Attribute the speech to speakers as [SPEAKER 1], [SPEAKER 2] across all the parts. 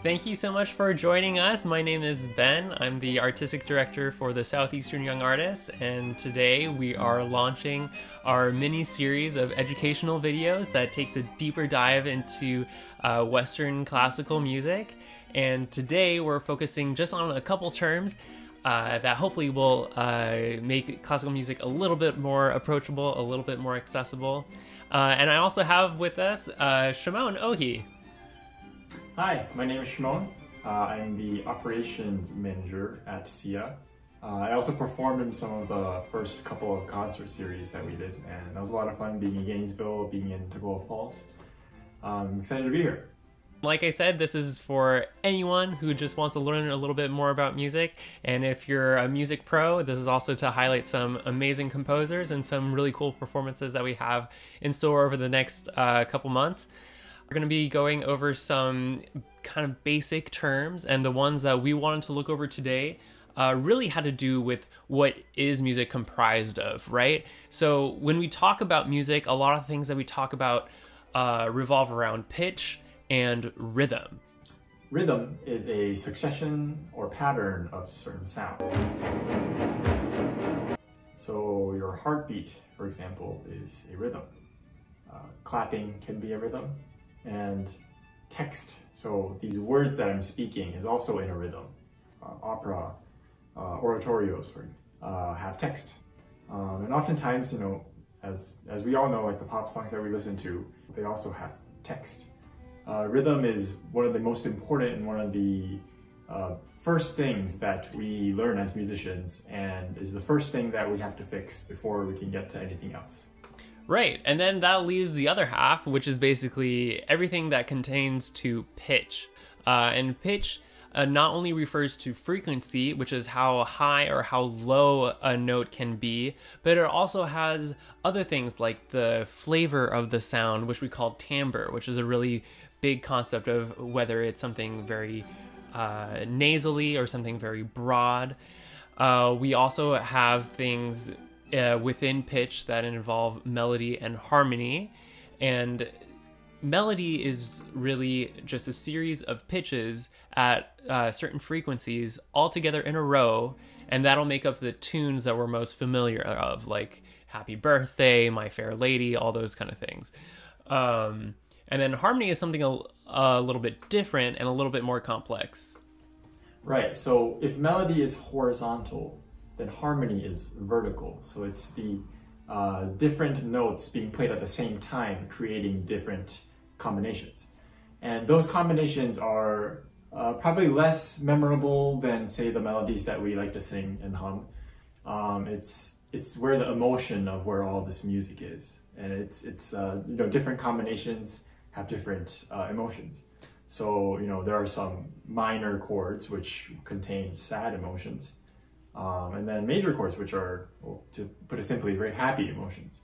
[SPEAKER 1] Thank you so much for joining us. My name is Ben. I'm the artistic director for the Southeastern Young Artists, and today we are launching our mini-series of educational videos that takes a deeper dive into Western classical music. And today we're focusing just on a couple terms that hopefully will make classical music a little bit more approachable, a little bit more accessible. And I also have with us Shimon Ohi.
[SPEAKER 2] Hi, my name is Shimon. I'm the operations manager at SIA. I also performed in some of the first couple of concert series that we did, and that was a lot of fun being in Gainesville, being in Tagua Falls. I'm excited to be here.
[SPEAKER 1] Like I said, this is for anyone who just wants to learn a little bit more about music, and if you're a music pro, this is also to highlight some amazing composers and some really cool performances that we have in store over the next couple months. We're going to be going over some kind of basic terms, and the ones that we wanted to look over today really had to do with what is music comprised of, right? So when we talk about music, a lot of things that we talk about revolve around pitch and rhythm.
[SPEAKER 2] Rhythm is a succession or pattern of certain sound. So your heartbeat, for example, is a rhythm. Clapping can be a rhythm. And text, so these words that I'm speaking is also in a rhythm. Opera, oratorios have text. And oftentimes, as we all know, like the pop songs that we listen to, they also have text. Rhythm is one of the most important and one of the first things that we learn as musicians, and is the first thing that we have to fix before we can get to anything else.
[SPEAKER 1] Right, and then that leaves the other half, which is basically everything that contains to pitch. And pitch not only refers to frequency, which is how high or how low a note can be, but it also has other things like the flavor of the sound, which we call timbre, which is a really big concept of whether it's something very nasally or something very broad. We also have things within pitch that involve melody and harmony, and melody is really just a series of pitches at certain frequencies all together in a row, and that'll make up the tunes that we're most familiar of, like Happy Birthday, My Fair Lady, all those kind of things. And then harmony is something a little bit different and a little bit more complex.
[SPEAKER 2] Right, so if melody is horizontal, then harmony is vertical. So it's the different notes being played at the same time, creating different combinations. And those combinations are probably less memorable than, say, the melodies that we like to sing and hum. It's where the emotion of where all this music is. And it's different combinations have different emotions. So, there are some minor chords which contain sad emotions. And then major chords, which are, well, to put it simply, very happy emotions.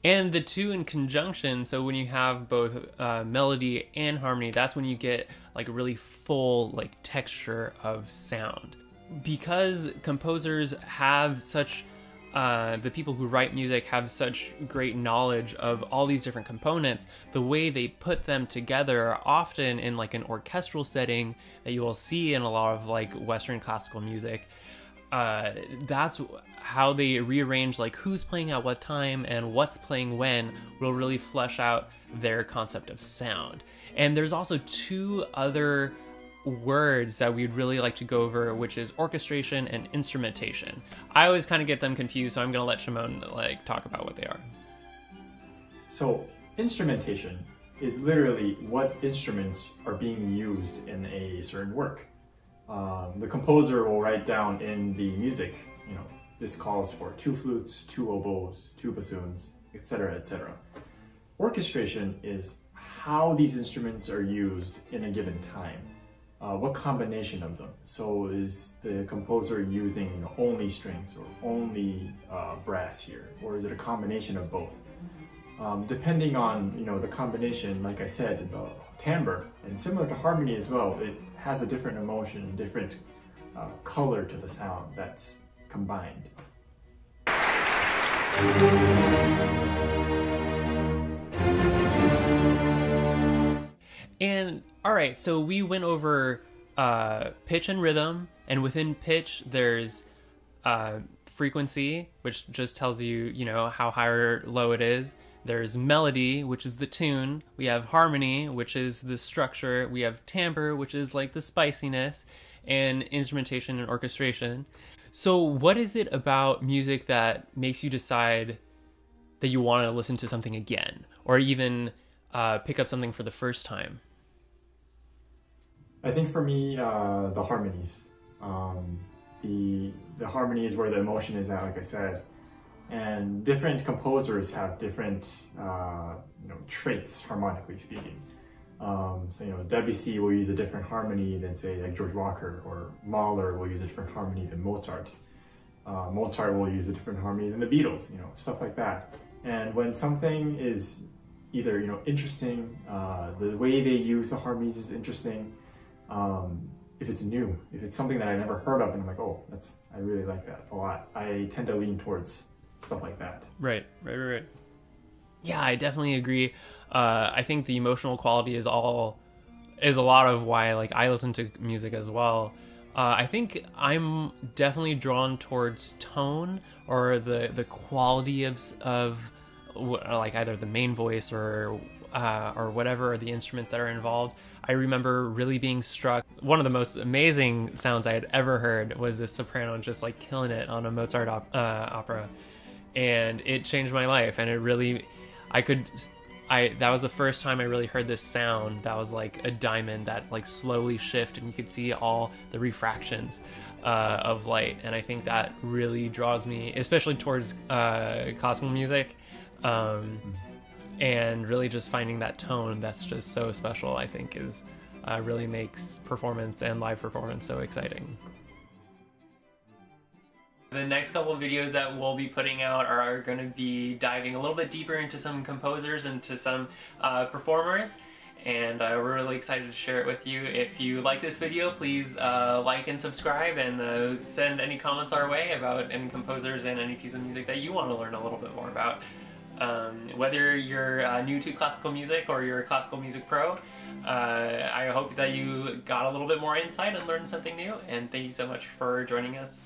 [SPEAKER 1] And the two in conjunction, so when you have both melody and harmony, that's when you get like a really full like texture of sound. Because composers have such, the people who write music have such great knowledge of all these different components, the way they put them together are often in like an orchestral setting that you will see in a lot of like Western classical music. That's how they rearrange like who's playing at what time and what's playing when will really flesh out their concept of sound. And there's also two other words that we'd really like to go over, which is orchestration and instrumentation. I always kind of get them confused, so I'm going to let Shimon talk about what they are.
[SPEAKER 2] So instrumentation is literally what instruments are being used in a certain work. The composer will write down in the music, this calls for 2 flutes, 2 oboes, 2 bassoons, etc., etc. Orchestration is how these instruments are used in a given time. What combination of them? So is the composer using only strings or only brass here, or is it a combination of both? Depending on the combination, like I said, the timbre, and similar to harmony as well, it has a different emotion, different color to the sound that's combined.
[SPEAKER 1] And all right, so we went over pitch and rhythm, and within pitch there's frequency, which just tells you, you know, how high or low it is. There's melody, which is the tune. We have harmony, which is the structure. We have timbre, which is like the spiciness, and instrumentation and orchestration. So what is it about music that makes you decide that you want to listen to something again, or even pick up something for the first time?
[SPEAKER 2] I think for me, the harmonies. The harmony is where the emotion is at, like I said. And different composers have different traits, harmonically speaking. So Debussy will use a different harmony than, say, like George Walker, or Mahler will use a different harmony than Mozart. Mozart will use a different harmony than the Beatles, stuff like that. And when something is either interesting, the way they use the harmonies is interesting. If it's new, if it's something that I never heard of, and I'm like, oh, I really like that a lot, I tend to lean towards stuff like that. Right.
[SPEAKER 1] Yeah, I definitely agree. I think the emotional quality is a lot of why I listen to music as well. I think I'm definitely drawn towards tone, or the quality of like either the main voice or whatever the instruments that are involved. I remember really being struck. One of the most amazing sounds I had ever heard was this soprano just like killing it on a Mozart opera, and it changed my life. And it really, that was the first time I really heard this sound that was like a diamond that like slowly shifted, and you could see all the refractions of light. And I think that really draws me, especially towards classical music. And really just finding that tone that's just so special, I think, is really makes performance and live performance so exciting. The next couple of videos that we'll be putting out are going to be diving a little bit deeper into some composers and to some performers, and we're really excited to share it with you. If you like this video, please like and subscribe, and send any comments our way about any composers and any piece of music that you want to learn a little bit more about. Whether you're new to classical music or you're a classical music pro, I hope that you got a little bit more insight and learned something new, and thank you so much for joining us.